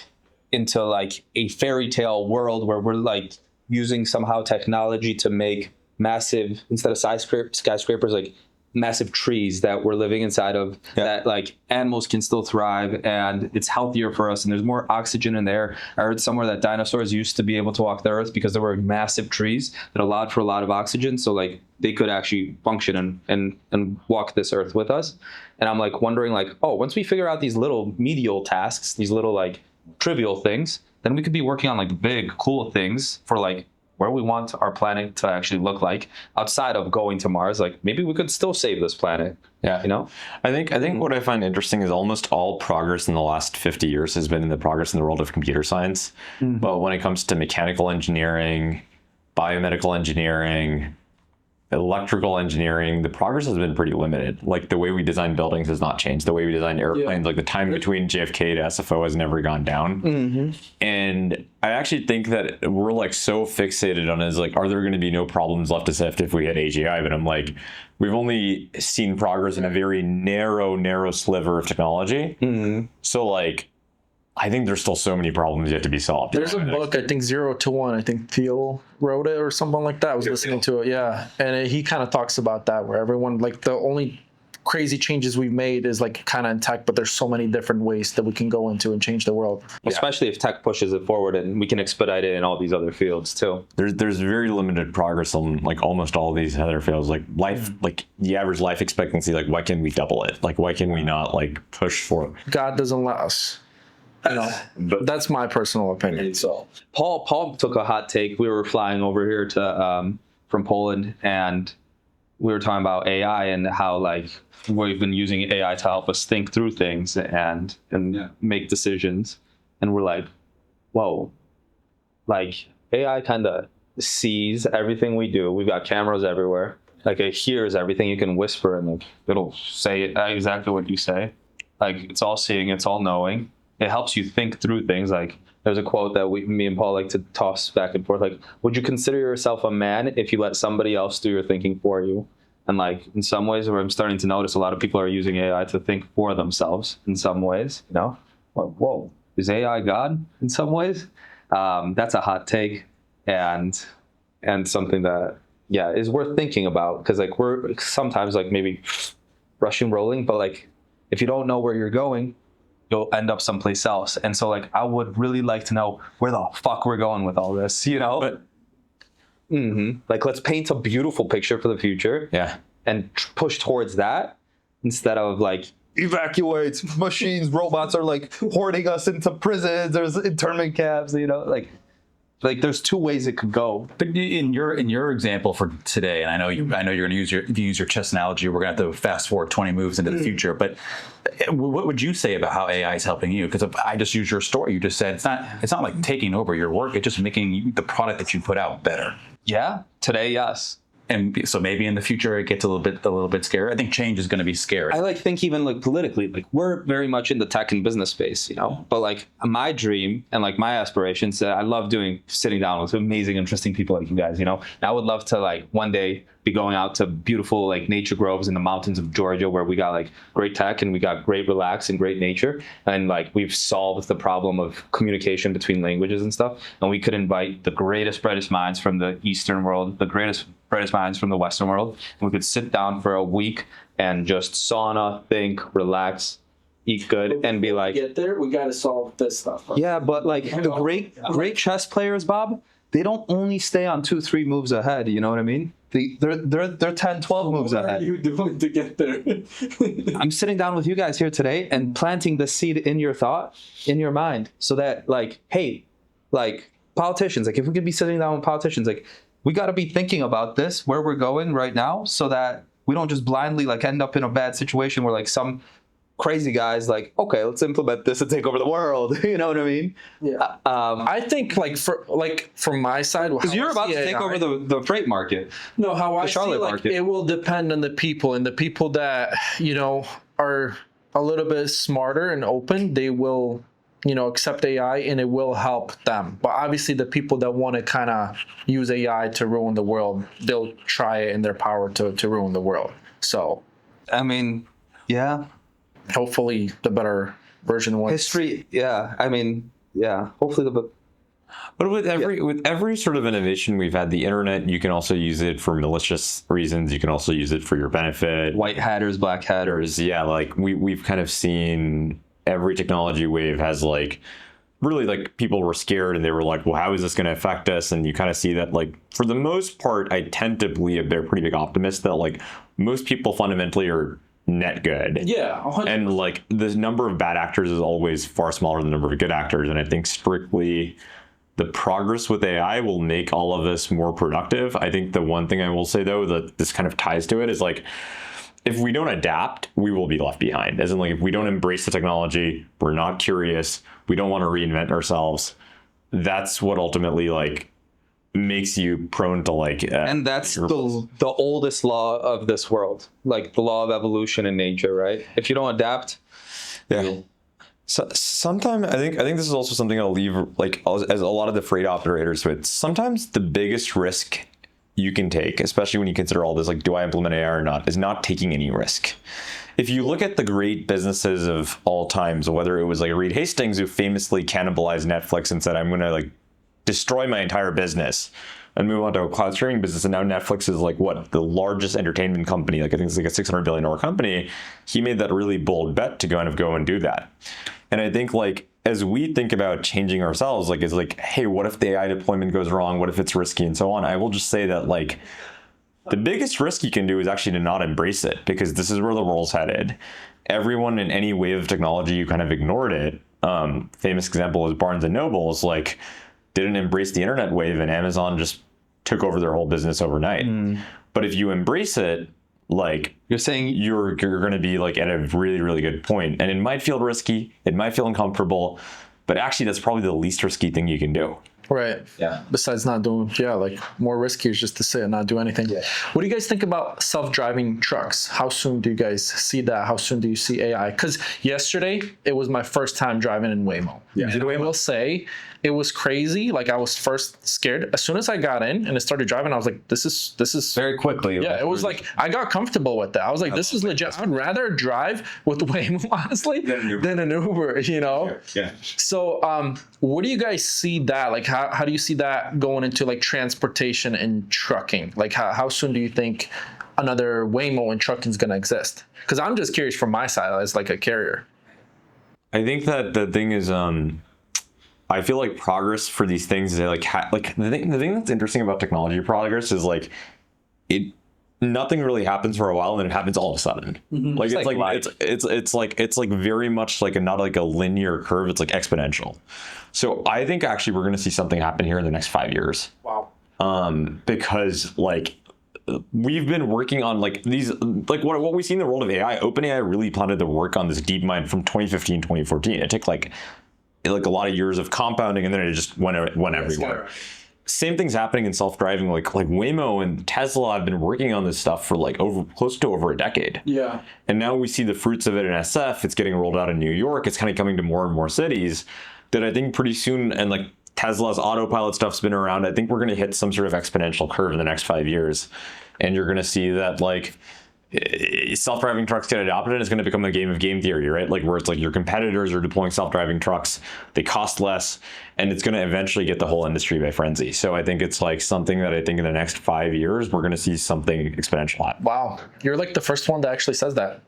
into like a fairy tale world where we're like using somehow technology to make massive, instead of skyscrapers, like massive trees that we're living inside of, that like animals can still thrive, and it's healthier for us, and there's more oxygen in there. I heard somewhere that dinosaurs used to be able to walk the earth because there were massive trees that allowed for a lot of oxygen, so like they could actually function and walk this earth with us. And I'm like wondering like, oh, once we figure out these little medial tasks, these little like trivial things, then we could be working on like big cool things for like where we want our planet to actually look like outside of going to Mars. Like maybe we could still save this planet. Yeah. You know? I think what I find interesting is almost all progress in the last 50 years has been in the progress in the world of computer science. Mm-hmm. But when it comes to mechanical engineering, biomedical engineering, electrical engineering, the progress has been pretty limited. Like the way we design buildings has not changed. The way we design airplanes, like the time between JFK to SFO has never gone down. Mm-hmm. And I actually think that we're like so fixated on is like, are there going to be no problems left to sift if we hit AGI? But I'm like, we've only seen progress in a very narrow sliver of technology. Mm-hmm. So like, I think there's still so many problems yet to be solved. There's a book, I think 0 to 1. I think Thiel wrote it or something like that. I was listening to it, yeah. And he kind of talks about that, where everyone, like the only crazy changes we've made is like kind of in tech, but there's so many different ways that we can go into and change the world. Especially if tech pushes it forward, and we can expedite it in all these other fields too. There's very limited progress on like almost all of these other fields. Like life, like the average life expectancy, like why can we double it? Like why can we not like push for it? God doesn't let us. That's my personal opinion. So Paul took a hot take. We were flying over here to from Poland, and we were talking about AI and how like we've been using AI to help us think through things and make decisions. And we're like, whoa, like AI kind of sees everything we do. We've got cameras everywhere. Like it hears everything. You can whisper and like it'll say exactly what you say. Like it's all seeing, it's all knowing. It helps you think through things. Like there's a quote that me and Paul like to toss back and forth. Like, would you consider yourself a man if you let somebody else do your thinking for you? And like in some ways, where I'm starting to notice a lot of people are using AI to think for themselves. In some ways, you know, like, whoa, is AI God? In some ways, that's a hot take, and something that is worth thinking about, because like we're sometimes like maybe rushing, rolling, but like if you don't know where you're going, you'll end up someplace else. And so like I would really like to know where the fuck we're going with all this, you know? But like let's paint a beautiful picture for the future. Yeah. And push towards that instead of like evacuate machines, robots are like hoarding us into prisons, there's internment camps, you know, like there's two ways it could go. But in your example for today, and I know you're going to use your chess analogy. We're going to have to fast forward 20 moves into the future. But what would you say about how AI is helping you? Because I just used your story. You just said it's not like taking over your work. It's just making the product that you put out better. Yeah. Today, yes. And so maybe in the future it gets a little bit scary. I think change is going to be scary. I like think even like politically, like we're very much in the tech and business space, you know. But like my dream and like my aspirations, I love sitting down with amazing, interesting people like you guys, you know. And I would love to like one day be going out to beautiful like nature groves in the mountains of Georgia, where we got like great tech and we got great relax and great nature, and like we've solved the problem of communication between languages and stuff. And we could invite the greatest, brightest minds from the Eastern world, the greatest, brightest minds from the Western world, and we could sit down for a week and just sauna, think, relax, eat good, and be like, get there, we got to solve this stuff. Right? Yeah, but like the great chess players, Bob, they don't only stay on 2-3 moves ahead. You know what I mean? They're 10, 12 moves ahead. What are you doing to get there? I'm sitting down with you guys here today and planting the seed in your thought, in your mind, so that like, hey, like politicians, like if we could be sitting down with politicians, like we got to be thinking about this, where we're going right now, so that we don't just blindly like end up in a bad situation where like some crazy guys like, okay, let's implement this and take over the world. You know what I mean? Yeah. I think from my side, because you're about to take over the freight market. No, how I see Charlotte like market. It will depend on the people, and the people that are a little bit smarter and open, they will accept AI and it will help them. But obviously the people that want to kind of use AI to ruin the world, they'll try it in their power to ruin the world. So I mean, yeah. Hopefully the better version wins. History, yeah. I mean, yeah. Hopefully But with every sort of innovation we've had, the internet, you can also use it for malicious reasons. You can also use it for your benefit. White hatters, black hatters. Yeah, like we've kind of seen every technology wave has like really like people were scared and they were like, well, how is this going to affect us? And you kind of see that like for the most part, I tend to believe they're pretty big optimists that like most people fundamentally are net good. Yeah. 100%. And like the number of bad actors is always far smaller than the number of good actors. And I think strictly the progress with AI will make all of us more productive. I think the one thing I will say though, that this kind of ties to it is like, if we don't adapt, we will be left behind. As in like, if we don't embrace the technology, we're not curious, we don't want to reinvent ourselves. That's what ultimately like makes you prone to like and that's the oldest law of this world, like the law of evolution in nature, right? If you don't adapt, so sometimes I think this is also something I'll leave like as a lot of the freight operators with. Sometimes the biggest risk you can take, especially when you consider all this, like, do I implement AI or not, is not taking any risk. If you look at the great businesses of all times, whether it was like Reed Hastings who famously cannibalized Netflix and said, I'm going to like destroy my entire business and move on to a cloud streaming business. And now Netflix is like what, the largest entertainment company, like I think it's like a $600 billion company. He made that really bold bet to kind of go and do that. And I think like, as we think about changing ourselves, like it's like, hey, what if the AI deployment goes wrong? What if it's risky and so on? I will just say that like the biggest risk you can do is actually to not embrace it, because this is where the world's headed. everyone in any wave of technology, you kind of ignored it. Famous example is Barnes and Noble's like didn't embrace the internet wave, and Amazon just took over their whole business overnight. But if you embrace it, like You're saying you're going to be like at a really, really good point. And it might feel risky, it might feel uncomfortable, but actually that's probably the least risky thing you can do. Right. Yeah. Besides not doing, like more risky is just to sit and not do anything. Yeah. What do you guys think about self-driving trucks? How soon do you guys see that? How soon do you see AI? Because yesterday it was my first time driving in Waymo. Yeah. And I will say it was crazy. Like I was first scared. As soon as I got in and it started driving, I was like, this is Very quickly. yeah, it was like I got comfortable with that. I was like, this is legit. I'd rather drive with Waymo, honestly, than an Uber, you know? Yeah. So what do you guys see that? Like how do you see that going into like transportation and trucking? Like how soon do you think another Waymo in trucking is going to exist? Because I'm just curious from my side as like a carrier. I think that the thing is, I feel like progress for these things is like the thing that's interesting about technology progress is like nothing really happens for a while and then it happens all of a sudden. Like it's like very much like not like a linear curve. It's like exponential. So I think actually we're going to see something happen here in the next 5 years. Wow. Because like we've been working on like these, like what we see in the world of AI. OpenAI really planted to work on this DeepMind from 2015, 2014. It took like a lot of years of compounding, and then it just went everywhere. Same thing's happening in self-driving. Like Waymo and Tesla have been working on this stuff for like close to over a decade. Yeah. And now we see the fruits of it in SF. It's getting rolled out in New York. It's kind of coming to more and more cities that I think pretty soon, and like Tesla's autopilot stuff's been around. I think we're going to hit some sort of exponential curve in the next 5 years. And you're going to see that like self-driving trucks get adopted, and it's going to become a game of game theory, right? Like where it's like your competitors are deploying self-driving trucks, they cost less, and it's going to eventually get the whole industry by frenzy. So I think it's like something that I think in the next 5 years, we're going to see something exponential happen. Wow. You're like the first one that actually says that.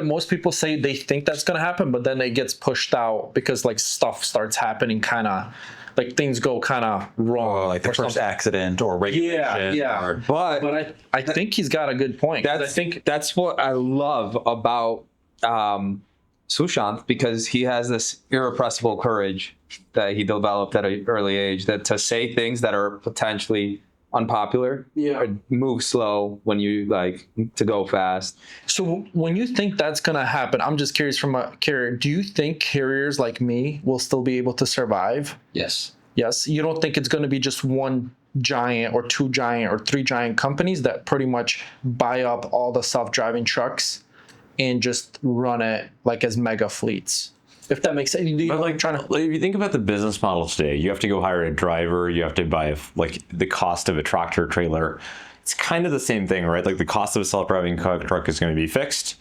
Most people say they think that's going to happen, but then it gets pushed out because like stuff starts happening kind of like things go kind of wrong. Or like the first accident or regulation. Yeah. But I think he's got a good point. I think that's what I love about Sushanth, because he has this irrepressible courage that he developed at an early age, that to say things that are potentially unpopular, or move slow when you like to go fast. So when you think that's going to happen, I'm just curious from a carrier, do you think carriers like me will still be able to survive? Yes. Yes. You don't think it's going to be just one giant or two giant or three giant companies that pretty much buy up all the self-driving trucks and just run it like as mega fleets? If that makes sense. But like if you think about the business model today, you have to go hire a driver, you have to buy like the cost of a tractor trailer. It's kind of the same thing, right? Like the cost of a self-driving truck is going to be fixed.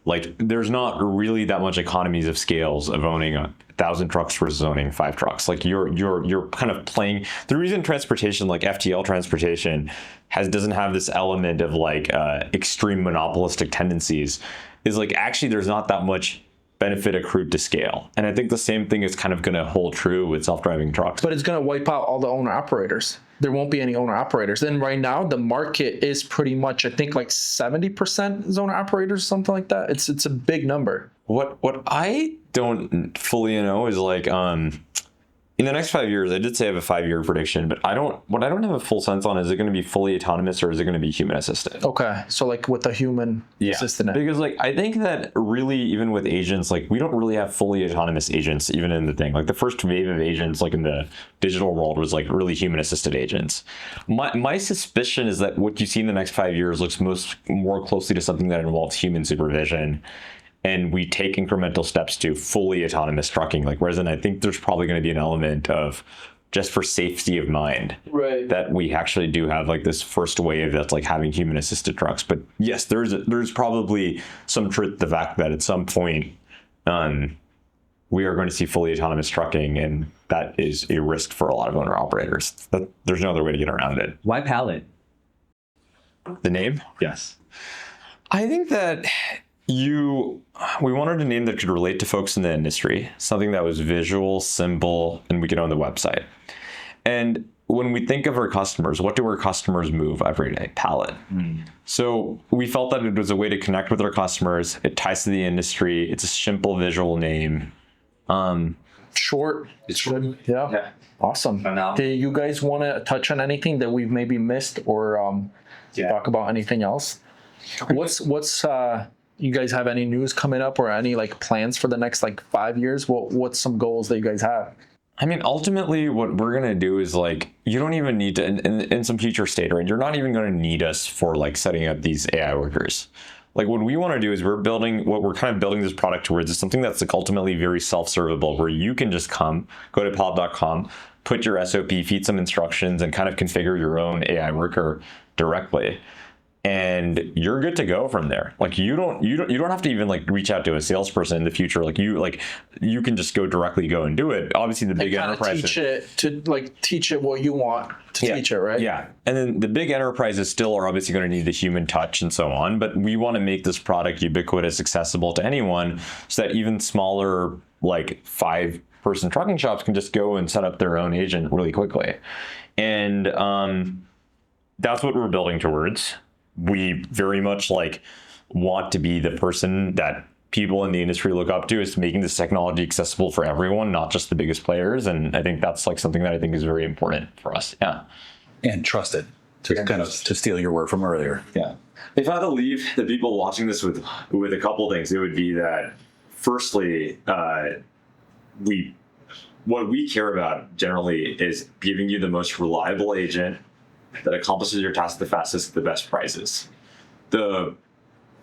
Like there's not really that much economies of scales of owning 1,000 trucks versus owning 5 trucks. Like you're kind of playing. The reason transportation, like FTL transportation, doesn't have this element of like extreme monopolistic tendencies is like actually there's not that much benefit accrued to scale. And I think the same thing is kind of going to hold true with self-driving trucks. But it's going to wipe out all the owner operators. There won't be any owner operators. And right now the market is pretty much, I think like 70% is owner operators, something like that. It's a big number. What I don't fully know is like in the next 5 years, I did say I have a 5-year prediction, but I don't have a full sense on is it going to be fully autonomous or is it going to be human assisted? Okay. So like with a human assistant. Because like I think that really even with agents, like we don't really have fully autonomous agents even in the thing. Like the first wave of agents like in the digital world was like really human assisted agents. My suspicion is that what you see in the next 5 years looks more closely to something that involves human supervision. And we take incremental steps to fully autonomous trucking. Like, whereas then I think there's probably going to be an element of just for safety of mind, right, that we actually do have like this first wave that's like having human assisted trucks. But yes, there's probably some truth to the fact that at some point we are going to see fully autonomous trucking, and that is a risk for a lot of owner operators. There's no other way to get around it. Why Pallet? The name? Yes. I think that we wanted a name that could relate to folks in the industry, something that was visual, simple, and we could own the website. And when we think of our customers, what do our customers move every day? Pallet. So we felt that it was a way to connect with our customers. It ties to the industry. It's a simple visual name. Short. It's good. Yeah. Awesome. Phenomenal. Do you guys want to touch on anything that we've maybe missed or talk about anything else? What's you guys have any news coming up or any like plans for the next like 5 years? What's some goals that you guys have? I mean, ultimately, what we're going to do is like, you don't even need to, in some future state, right? You're not even going to need us for like setting up these AI workers. Like what we want to do is we're kind of building this product towards is something that's like ultimately very self-servable, where you can just go to pallet.com, put your SOP, feed some instructions, and kind of configure your own AI worker directly. And you're good to go from there. Like you don't have to even like reach out to a salesperson in the future. Like you can just directly go and do it. Obviously the big enterprises teach it what you want to teach it, right? Yeah. And then the big enterprises still are obviously going to need the human touch and so on, but we want to make this product ubiquitous, accessible to anyone, so that even smaller like 5-person trucking shops can just go and set up their own agent really quickly. And that's what we're building towards. We very much like want to be the person that people in the industry look up to, is making this technology accessible for everyone, not just the biggest players. And I think that's like something that I think is very important for us. Yeah. And trusted, to steal your word from earlier. Yeah. If I had to leave the people watching this with a couple things, it would be that firstly, what we care about generally is giving you the most reliable agent that accomplishes your task the fastest at the best prices. The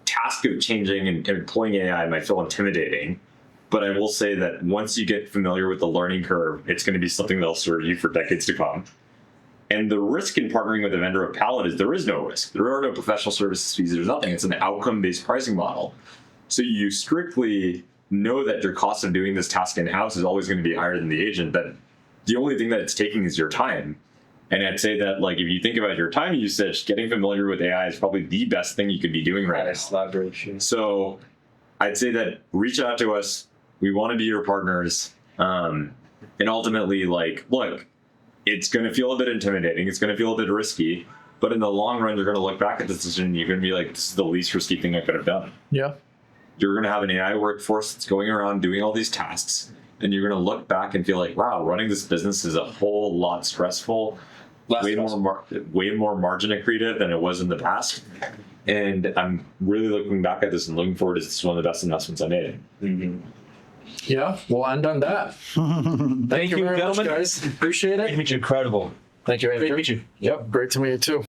task of changing and employing AI might feel intimidating, but I will say that once you get familiar with the learning curve, it's going to be something that'll serve you for decades to come. And the risk in partnering with a vendor of Pallet is there is no risk. There are no professional services fees. There's nothing. It's an outcome-based pricing model. So you strictly know that your cost of doing this task in-house is always going to be higher than the agent, that the only thing that it's taking is your time. And I'd say that, like, if you think about your time usage, getting familiar with AI is probably the best thing you could be doing right now. So I'd say that reach out to us. We want to be your partners. And ultimately, like, look, it's going to feel a bit intimidating. It's going to feel a bit risky. But in the long run, you're going to look back at this decision and you're going to be like, this is the least risky thing I could have done. Yeah. You're going to have an AI workforce that's going around doing all these tasks. And you're going to look back and feel like, wow, running this business is a whole lot stressful. Way more margin accretive than it was in the past. And I'm really looking back at this and looking forward to this is one of the best investments I made. Mm-hmm. Yeah, we'll end on that. Thank you very much, guys. Appreciate it. It's incredible. Thank you. Great to meet you. Yep, great to meet you too.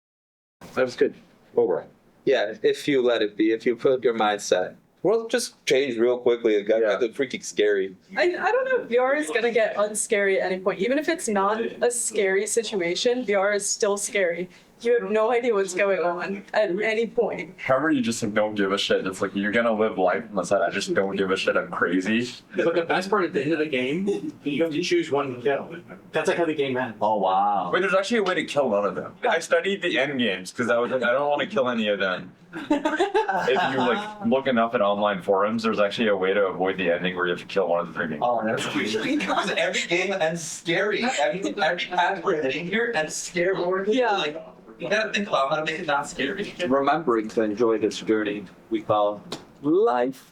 That was good. Over. Yeah, if you let it be, if you put your mindset. World just changed real quickly. It got freaking scary. I don't know if VR is going to get unscary at any point. Even if it's not a scary situation, VR is still scary. You have no idea what's going on at any point. However, you just don't give a shit. It's like, you're going to live life unless I just don't give a shit. I'm crazy. But the best part at the end of the game, you have to choose one to kill. That's like how the game ends. Oh, wow. Wait, there's actually a way to kill none of them. I studied the end games because I was like, I don't want to kill any of them. If you like look enough at online forums, there's actually a way to avoid the ending where you have to kill one of the 3 games. Oh, that's sweet. Because every game ends scary. Every path we're hitting here ends scary. Yeah. Like, you gotta think about how to make it not scary. Remembering to enjoy this journey we call life.